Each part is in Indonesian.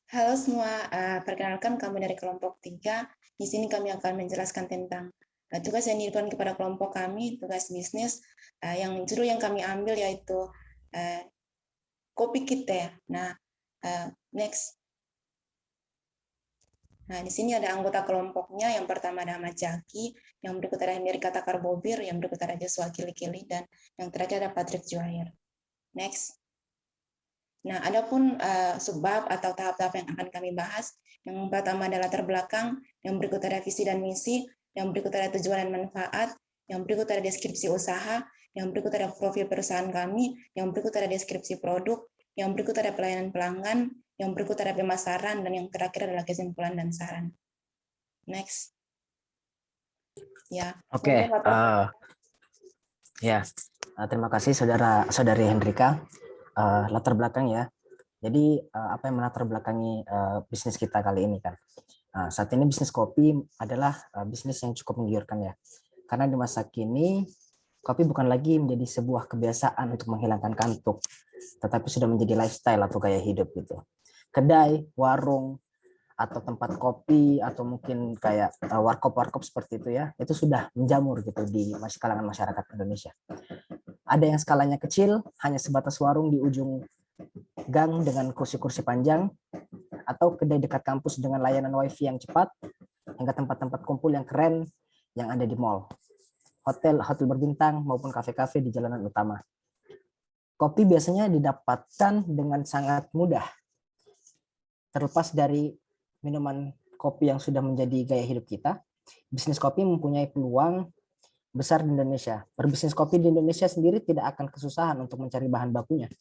Halo semua, perkenalkan kami dari kelompok 3. Di sini kami akan menjelaskan tentang tugas yang diberikan kepada kelompok kami, tugas bisnis, yang judul yang kami ambil yaitu kopi kita. Nah, next. Nah, di sini ada anggota kelompoknya. Yang pertama ada Ahmad Jaki, yang berikut ada Henry Kata Karbobir, yang berikut ada Joshua Kili-Kili, dan yang terakhir ada Patrick Juair. Next. Nah, adapun subbab atau tahap-tahap yang akan kami bahas, yang pertama adalah latar belakang, yang berikut ada visi dan misi, yang berikut ada tujuan dan manfaat, yang berikut ada deskripsi usaha, yang berikut ada profil perusahaan kami, yang berikut ada deskripsi produk, yang berikut ada pelayanan pelanggan, yang berikut ada pemasaran, dan yang terakhir adalah kesimpulan dan saran. Next. Ya. Oke. Ya. Terima kasih saudari Hendrika. Latar belakang ya. Jadi apa yang melatar belakangi bisnis kita kali ini kan? Saat ini bisnis kopi adalah bisnis yang cukup menggiurkan ya. Karena di masa kini kopi bukan lagi menjadi sebuah kebiasaan untuk menghilangkan kantuk, tetapi sudah menjadi lifestyle atau gaya hidup gitu. Kedai, warung, atau tempat kopi atau mungkin kayak warkop seperti itu ya, itu sudah menjamur gitu di kalangan masyarakat Indonesia. Ada yang skalanya kecil, hanya sebatas warung di ujung gang dengan kursi-kursi panjang, atau kedai dekat kampus dengan layanan wifi yang cepat, hingga tempat-tempat kumpul yang keren yang ada di mall, hotel berbintang maupun kafe-kafe di jalanan utama. Kopi biasanya didapatkan dengan sangat mudah, terlepas dari minuman kopi yang sudah menjadi gaya hidup kita. Bisnis kopi mempunyai peluang besar di Indonesia. Berbisnis kopi di Indonesia sendiri tidak akan kesusahan untuk mencari bahan bakunya,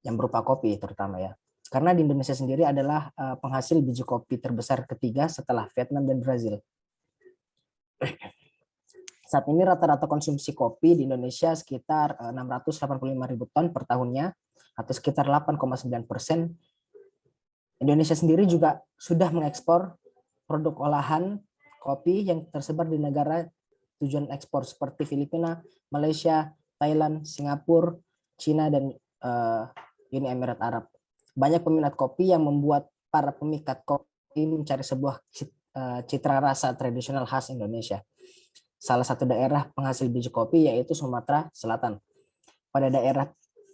yang berupa kopi terutama ya. Karena di Indonesia sendiri adalah penghasil biji kopi terbesar ketiga setelah Vietnam dan Brazil. Saat ini rata-rata konsumsi kopi di Indonesia sekitar 685.000 ton per tahunnya, atau sekitar 8,9%. Indonesia sendiri juga sudah mengekspor produk olahan kopi yang tersebar di negara tujuan ekspor seperti Filipina, Malaysia, Thailand, Singapura, Cina, dan Uni Emirat Arab. Banyak peminat kopi yang membuat para pemikat kopi mencari sebuah citra rasa tradisional khas Indonesia. Salah satu daerah penghasil biji kopi yaitu Sumatera Selatan. Pada daerah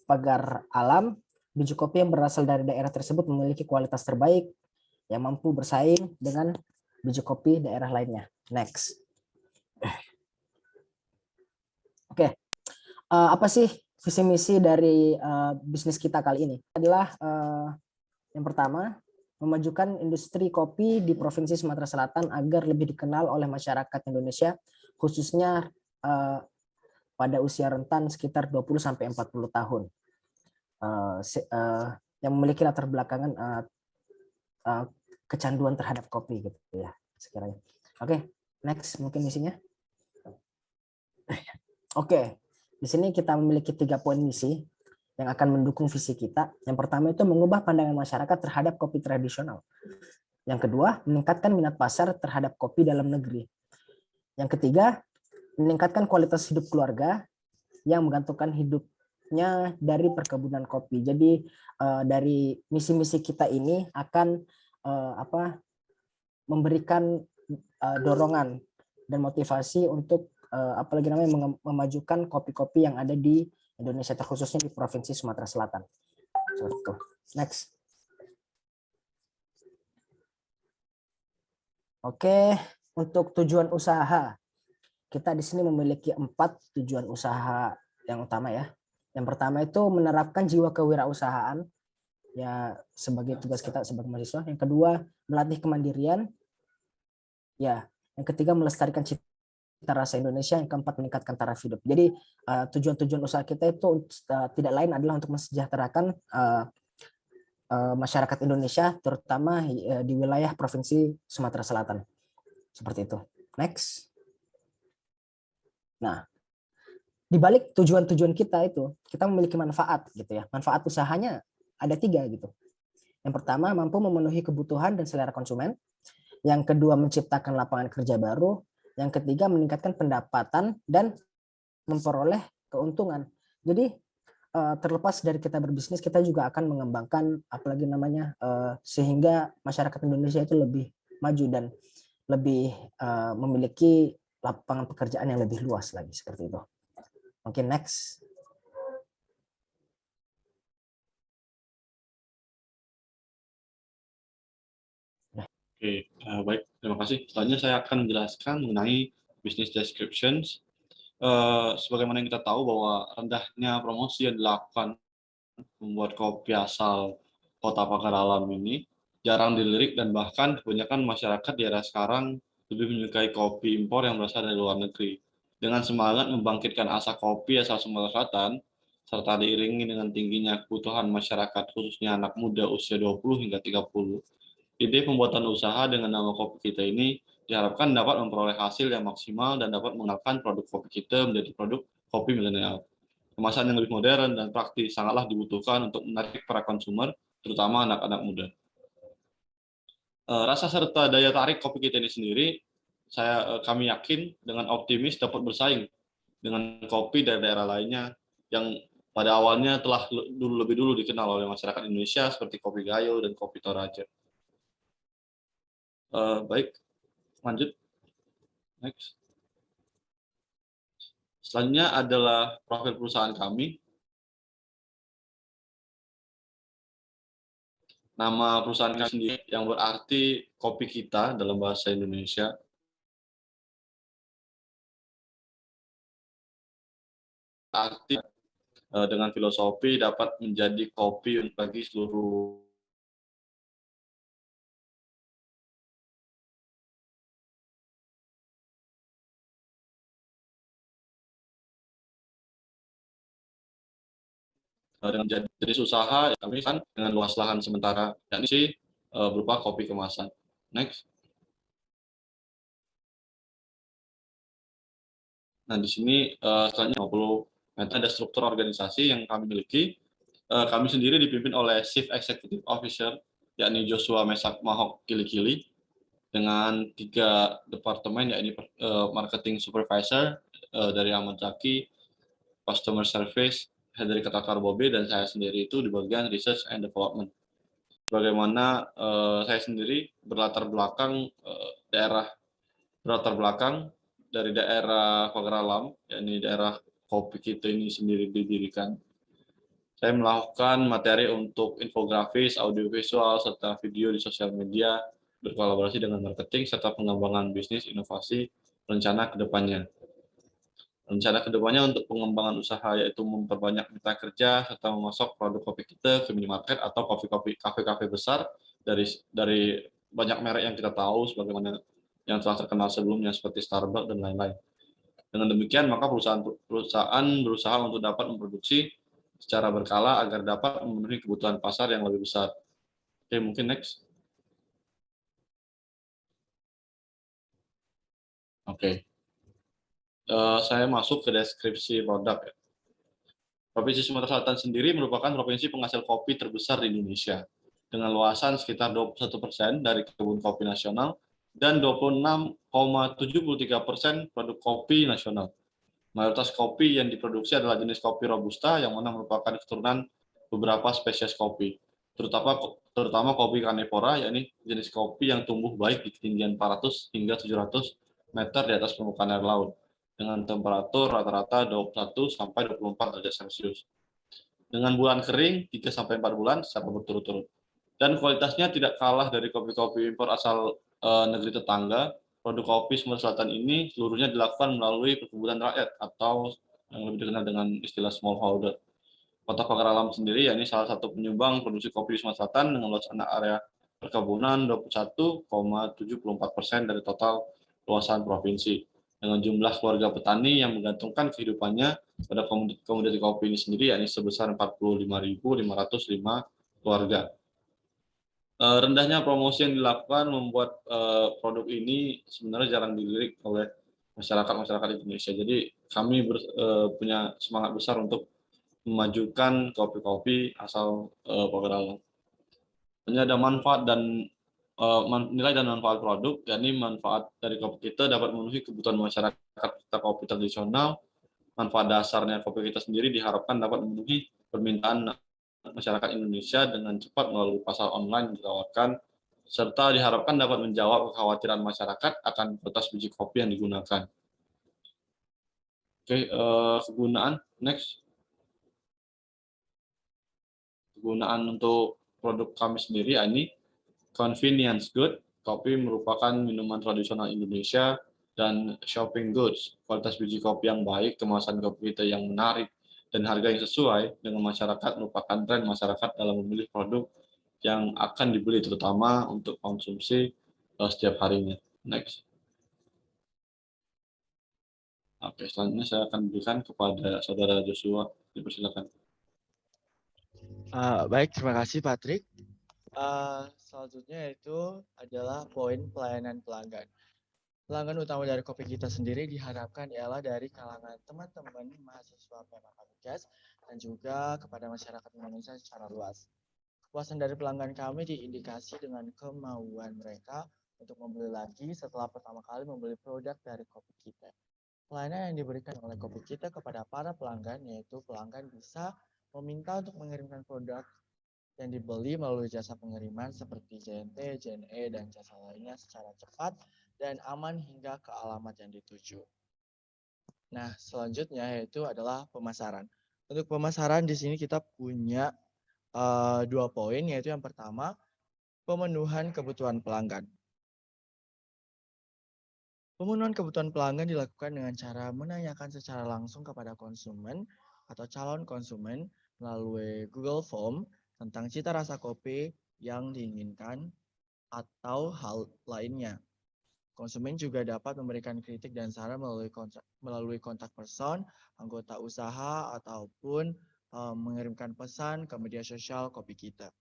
pagar alam, biji kopi yang berasal dari daerah tersebut memiliki kualitas terbaik yang mampu bersaing dengan biji kopi daerah lainnya. Next. Oke, apa sih visi misi dari bisnis kita kali ini? Adalah yang pertama, memajukan industri kopi di Provinsi Sumatera Selatan agar lebih dikenal oleh masyarakat Indonesia, khususnya pada usia rentan sekitar 20-40 tahun. Yang memiliki latar belakangan kecanduan terhadap kopi gitu ya sekiranya. Oke, next mungkin misinya. Oke, di sini kita memiliki 3 poin misi yang akan mendukung visi kita. Yang pertama itu mengubah pandangan masyarakat terhadap kopi tradisional. Yang kedua, meningkatkan minat pasar terhadap kopi dalam negeri. Yang ketiga, meningkatkan kualitas hidup keluarga yang menggantungkan hidupnya dari perkebunan kopi. Jadi dari misi-misi kita ini akan memberikan dorongan dan motivasi untuk apalagi namanya memajukan kopi-kopi yang ada di Indonesia, terkhususnya di Provinsi Sumatera Selatan. Seperti itu. Next. Oke, untuk tujuan usaha. Kita di sini memiliki 4 tujuan usaha yang utama ya. Yang pertama itu menerapkan jiwa kewirausahaan ya sebagai tugas kita sebagai mahasiswa. Yang kedua, melatih kemandirian. Ya, yang ketiga melestarikan cita rasa Indonesia, yang keempat meningkatkan taraf hidup. Jadi tujuan-tujuan usaha kita itu tidak lain adalah untuk mensejahterakan masyarakat Indonesia, terutama di wilayah Provinsi Sumatera Selatan. Seperti itu. Next. Nah, di balik tujuan-tujuan kita itu, kita memiliki manfaat gitu ya. Manfaat usahanya ada 3 gitu. Yang pertama, mampu memenuhi kebutuhan dan selera konsumen. Yang kedua, menciptakan lapangan kerja baru. Yang ketiga, meningkatkan pendapatan dan memperoleh keuntungan. Jadi terlepas dari kita berbisnis, kita juga akan mengembangkan apalagi namanya sehingga masyarakat Indonesia itu lebih maju dan lebih memiliki lapangan pekerjaan yang lebih luas lagi seperti itu. Mungkin next. Oke, baik, terima kasih. Selanjutnya saya akan menjelaskan mengenai business descriptions. Sebagaimana yang kita tahu bahwa rendahnya promosi yang dilakukan membuat kopi asal Kota Pagar Alam ini jarang dilirik, dan bahkan kebanyakan masyarakat di era sekarang lebih menyukai kopi impor yang berasal dari luar negeri. Dengan semangat membangkitkan asa kopi asal Sumatera Selatan, serta diiringi dengan tingginya kebutuhan masyarakat khususnya anak muda usia 20 hingga 30, ide pembuatan usaha dengan nama kopi kita ini diharapkan dapat memperoleh hasil yang maksimal dan dapat mengenalkan produk kopi kita menjadi produk kopi milenial. Kemasan yang lebih modern dan praktis sangatlah dibutuhkan untuk menarik para konsumer, terutama anak-anak muda. Rasa serta daya tarik kopi kita ini sendiri, kami yakin dengan optimis dapat bersaing dengan kopi dari daerah lainnya yang pada awalnya telah lebih dulu dikenal oleh masyarakat Indonesia seperti kopi Gayo dan kopi Toraja. Baik, lanjut. Next. Selanjutnya adalah profil perusahaan kami. Nama perusahaan kami sendiri yang berarti kopi kita dalam bahasa Indonesia. Arti dengan filosofi dapat menjadi kopi untuk bagi seluruh dengan jenis usaha kami kan dengan luas lahan sementara, yakni berupa kopi kemasan. Next. Nah, di sini selanjutnya 50 meter ada struktur organisasi yang kami miliki. Kami sendiri dipimpin oleh Chief Executive Officer, yakni Joshua Mesak Mahok Kilikili, dengan 3 departemen, yakni Marketing Supervisor dari Ahmad Zaki, Customer Service dari Kata Karbobe, dan saya sendiri itu di bagian Research and Development. Bagaimana saya sendiri berlatar belakang dari daerah Pagar Alam, yakni daerah kopi kita ini sendiri didirikan. Saya melakukan materi untuk infografis, audiovisual, serta video di sosial media, berkolaborasi dengan marketing, serta pengembangan bisnis, inovasi, rencana kedepannya. Rencana kedepannya untuk pengembangan usaha yaitu memperbanyak mitra kerja, serta memasok produk kopi kita ke minimarket atau kafe-kafe besar dari banyak merek yang kita tahu, sebagaimana yang telah terkenal sebelumnya seperti Starbucks dan lain-lain. Dengan demikian, maka perusahaan berusaha untuk dapat memproduksi secara berkala agar dapat memenuhi kebutuhan pasar yang lebih besar. Oke, mungkin next. Oke. Saya masuk ke deskripsi produk. Provinsi Sumatera Selatan sendiri merupakan provinsi penghasil kopi terbesar di Indonesia, dengan luasan sekitar 21% dari kebun kopi nasional dan 26,73% produk kopi nasional. Mayoritas kopi yang diproduksi adalah jenis kopi Robusta, yang mana merupakan keturunan beberapa spesies kopi, terutama kopi Canefora, yakni jenis kopi yang tumbuh baik di ketinggian 400 hingga 700 meter di atas permukaan air laut, dengan temperatur rata-rata 21 sampai 24 derajat Celcius. Dengan bulan kering 3 sampai 4 bulan secara berturut-turut. Dan kualitasnya tidak kalah dari kopi-kopi impor asal negeri tetangga. Produk kopi Sumatera Selatan ini seluruhnya dilakukan melalui perkebunan rakyat atau yang lebih dikenal dengan istilah smallholder. Kota Pagar Alam sendiri yakni salah satu penyumbang produksi kopi di Sumatera Selatan dengan luas area perkebunan 21,74% dari total luasan provinsi. Dengan jumlah keluarga petani yang menggantungkan kehidupannya pada komoditi kopi ini sendiri yakni sebesar 45.505 keluarga. Rendahnya promosi yang dilakukan membuat produk ini sebenarnya jarang dilirik oleh masyarakat Indonesia. Jadi kami punya semangat besar untuk memajukan kopi-kopi asal Pagar Alam. Hanya ada manfaat dan nilai dan manfaat produk, yakni manfaat dari kopi kita dapat memenuhi kebutuhan masyarakat kita kopi tradisional. Manfaat dasarnya kopi kita sendiri diharapkan dapat memenuhi permintaan masyarakat Indonesia dengan cepat melalui pasar online yang ditawarkan, serta diharapkan dapat menjawab kekhawatiran masyarakat akan kualitas biji kopi yang digunakan. Oke, kegunaan next. Kegunaan untuk produk kami sendiri ini convenience good, kopi merupakan minuman tradisional Indonesia, dan shopping goods, kualitas biji kopi yang baik, kemasan kopi kita yang menarik, dan harga yang sesuai dengan masyarakat merupakan tren masyarakat dalam memilih produk yang akan dibeli, terutama untuk konsumsi setiap harinya. Next. Oke, selanjutnya saya akan berikan kepada Saudara Joshua. Dipersilakan. Baik, terima kasih Patrick. Selanjutnya itu adalah poin pelayanan pelanggan. Pelanggan utama dari kopi kita sendiri diharapkan ialah dari kalangan teman-teman mahasiswa PMK Migas dan juga kepada masyarakat Indonesia secara luas. Kepuasan dari pelanggan kami diindikasi dengan kemauan mereka untuk membeli lagi setelah pertama kali membeli produk dari kopi kita. Pelayanan yang diberikan oleh kopi kita kepada para pelanggan yaitu pelanggan bisa meminta untuk mengirimkan produk yang dibeli melalui jasa pengiriman seperti JNT, JNE, dan jasa lainnya secara cepat dan aman hingga ke alamat yang dituju. Nah, selanjutnya yaitu adalah pemasaran. Untuk pemasaran di sini kita punya 2 poin, yaitu yang pertama, pemenuhan kebutuhan pelanggan. Pemenuhan kebutuhan pelanggan dilakukan dengan cara menanyakan secara langsung kepada konsumen atau calon konsumen melalui Google Form tentang cita rasa kopi yang diinginkan atau hal lainnya. Konsumen juga dapat memberikan kritik dan saran melalui kontak person, anggota usaha, ataupun mengirimkan pesan ke media sosial kopi kita.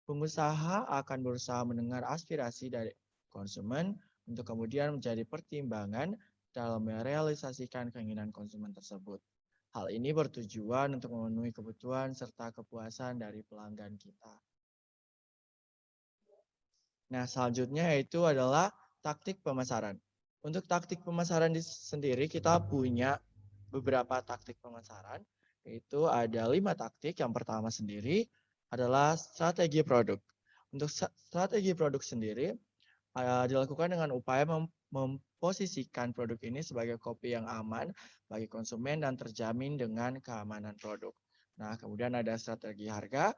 Pengusaha akan berusaha mendengar aspirasi dari konsumen untuk kemudian menjadi pertimbangan dalam merealisasikan keinginan konsumen tersebut. Hal ini bertujuan untuk memenuhi kebutuhan serta kepuasan dari pelanggan kita. Nah, selanjutnya yaitu adalah taktik pemasaran. Untuk taktik pemasaran sendiri kita punya beberapa taktik pemasaran, yaitu ada 5 taktik. Yang pertama sendiri adalah strategi produk. Untuk strategi produk sendiri dilakukan dengan upaya memposisikan produk ini sebagai kopi yang aman bagi konsumen dan terjamin dengan keamanan produk. Nah, kemudian ada strategi harga.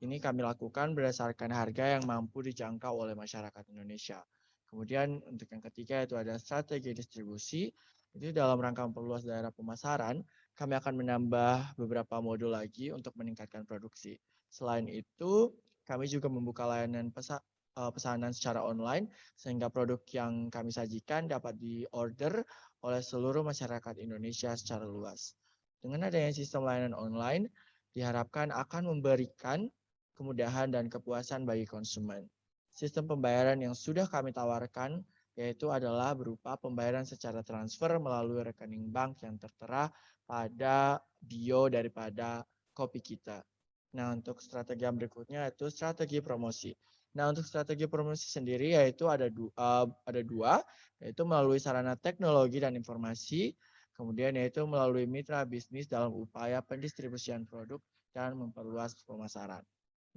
Ini kami lakukan berdasarkan harga yang mampu dijangkau oleh masyarakat Indonesia. Kemudian untuk yang ketiga itu ada strategi distribusi. Itu dalam rangka memperluas daerah pemasaran, kami akan menambah beberapa modul lagi untuk meningkatkan produksi. Selain itu, kami juga membuka layanan pesanan secara online sehingga produk yang kami sajikan dapat diorder oleh seluruh masyarakat Indonesia secara luas. Dengan adanya sistem layanan online, diharapkan akan memberikan kemudahan dan kepuasan bagi konsumen. Sistem pembayaran yang sudah kami tawarkan yaitu adalah berupa pembayaran secara transfer melalui rekening bank yang tertera pada bio daripada kopi kita. Nah, untuk strategi yang berikutnya yaitu strategi promosi. Nah, untuk strategi promosi sendiri yaitu ada dua, yaitu melalui sarana teknologi dan informasi, kemudian yaitu melalui mitra bisnis dalam upaya pendistribusian produk dan memperluas pemasaran.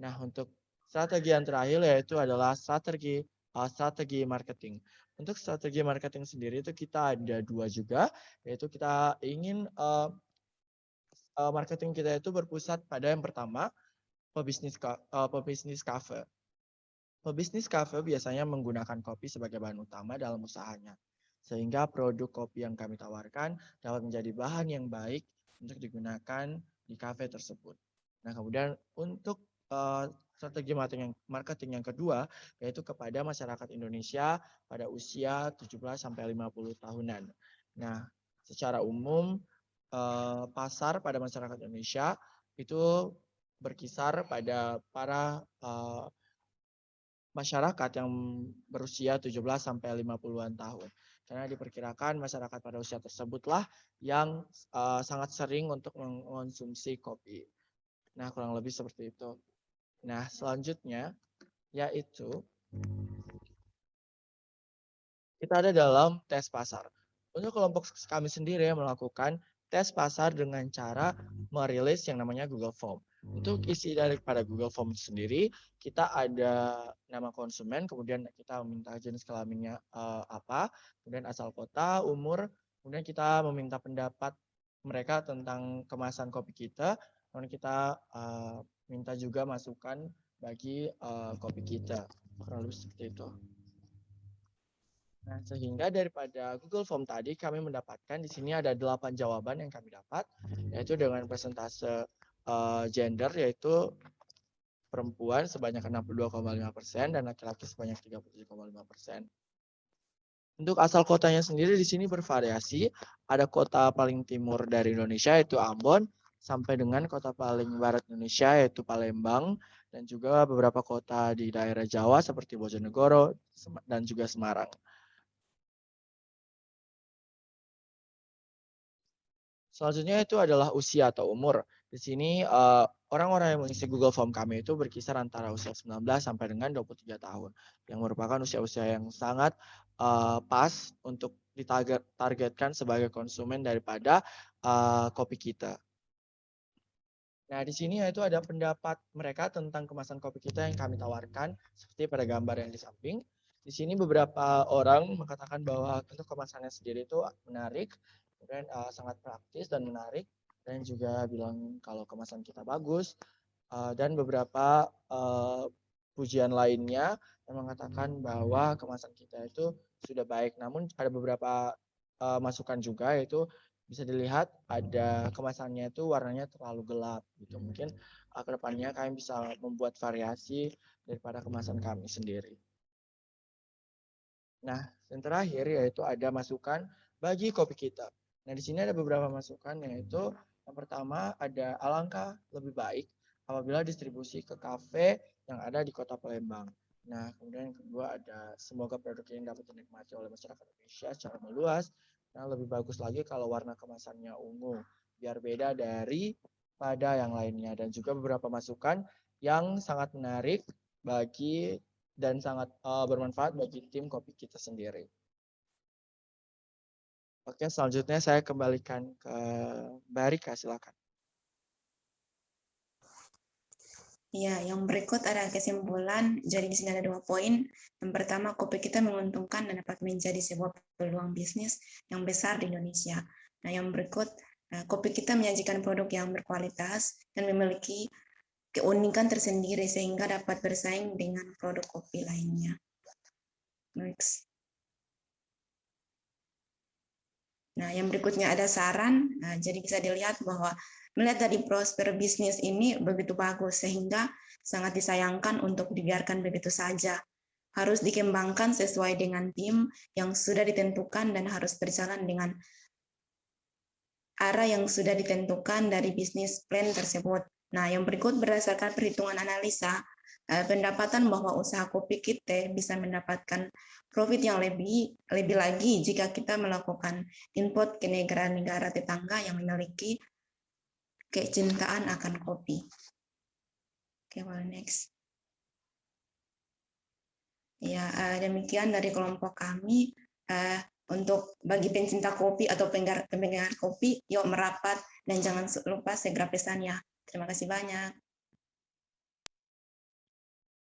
Nah, untuk strategi yang terakhir yaitu adalah strategi marketing. Untuk strategi marketing sendiri itu kita ada 2 juga, yaitu kita ingin marketing kita itu berpusat pada yang pertama, pebisnis cafe. Pebisnis kafe biasanya menggunakan kopi sebagai bahan utama dalam usahanya, sehingga produk kopi yang kami tawarkan dapat menjadi bahan yang baik untuk digunakan di kafe tersebut. Nah, kemudian untuk strategi marketing yang kedua, yaitu kepada masyarakat Indonesia pada usia 17-50 tahunan. Nah, secara umum, pasar pada masyarakat Indonesia itu berkisar pada para masyarakat yang berusia 17-50-an tahun. Karena diperkirakan masyarakat pada usia tersebutlah yang sangat sering untuk mengonsumsi kopi. Nah, kurang lebih seperti itu. Nah, selanjutnya yaitu kita ada dalam tes pasar. Untuk kelompok kami sendiri yang melakukan tes pasar dengan cara merilis yang namanya Google Form. Untuk isi daripada Google Form sendiri, kita ada nama konsumen, kemudian kita meminta jenis kelaminnya apa, kemudian asal kota, umur, kemudian kita meminta pendapat mereka tentang kemasan kopi kita, kemudian kita minta juga masukan bagi kopi kita. Kurang lebih seperti itu. Nah, sehingga daripada Google Form tadi kami mendapatkan di sini ada 8 jawaban yang kami dapat, yaitu dengan persentase gender, yaitu perempuan sebanyak 62,5% dan laki-laki sebanyak 37,5%. Untuk asal kotanya sendiri di sini bervariasi. Ada kota paling timur dari Indonesia yaitu Ambon, sampai dengan kota paling barat Indonesia yaitu Palembang, dan juga beberapa kota di daerah Jawa seperti Bojonegoro dan juga Semarang. Selanjutnya itu adalah usia atau umur. Di sini orang-orang yang mengisi Google Form kami itu berkisar antara usia 19 sampai dengan 23 tahun, yang merupakan usia-usia yang sangat pas untuk ditargetkan sebagai konsumen daripada kopi kita. Nah, di sini yaitu ada pendapat mereka tentang kemasan kopi kita yang kami tawarkan, seperti pada gambar yang di samping. Di sini beberapa orang mengatakan bahwa untuk kemasannya sendiri itu menarik, kemudian sangat praktis dan menarik, dan juga bilang kalau kemasan kita bagus, dan beberapa pujian lainnya yang mengatakan bahwa kemasan kita itu sudah baik. Namun ada beberapa masukan juga, yaitu bisa dilihat ada kemasannya itu warnanya terlalu gelap gitu. Mungkin kedepannya kami bisa membuat variasi daripada kemasan kami sendiri. Nah, yang terakhir yaitu ada masukan bagi kopi kita. Nah, di sini ada beberapa masukan, yaitu yang pertama ada alangkah lebih baik apabila distribusi ke kafe yang ada di Kota Palembang. Nah, kemudian yang kedua ada semoga produk ini dapat dinikmati oleh masyarakat Indonesia secara meluas. Nah, lebih bagus lagi kalau warna kemasannya ungu, biar beda daripada yang lainnya. Dan juga beberapa masukan yang sangat menarik bagi dan sangat bermanfaat bagi tim kopi kita sendiri. Oke, selanjutnya saya kembalikan ke Mbak Rika, silakan. Ya, yang berikut ada kesimpulan. Jadi di sini ada 2 poin. Yang pertama, kopi kita menguntungkan dan dapat menjadi sebuah peluang bisnis yang besar di Indonesia. Nah, yang berikut, kopi kita menyajikan produk yang berkualitas dan memiliki keunikan tersendiri sehingga dapat bersaing dengan produk kopi lainnya. Next. Nah, yang berikutnya ada saran. Nah, jadi bisa dilihat bahwa melihat dari prospek bisnis ini begitu bagus, sehingga sangat disayangkan untuk dibiarkan begitu saja. Harus dikembangkan sesuai dengan tim yang sudah ditentukan dan harus berjalan dengan arah yang sudah ditentukan dari bisnis plan tersebut. Nah, yang berikut berdasarkan perhitungan analisa, pendapatan bahwa usaha kopi kita bisa mendapatkan profit yang lebih lagi jika kita melakukan import ke negara-negara tetangga yang memiliki kecintaan akan kopi. Oke, well, next. Ya, demikian dari kelompok kami. Untuk bagi pencinta kopi atau penggemar kopi, yuk merapat dan jangan lupa segera pesan ya. Terima kasih banyak.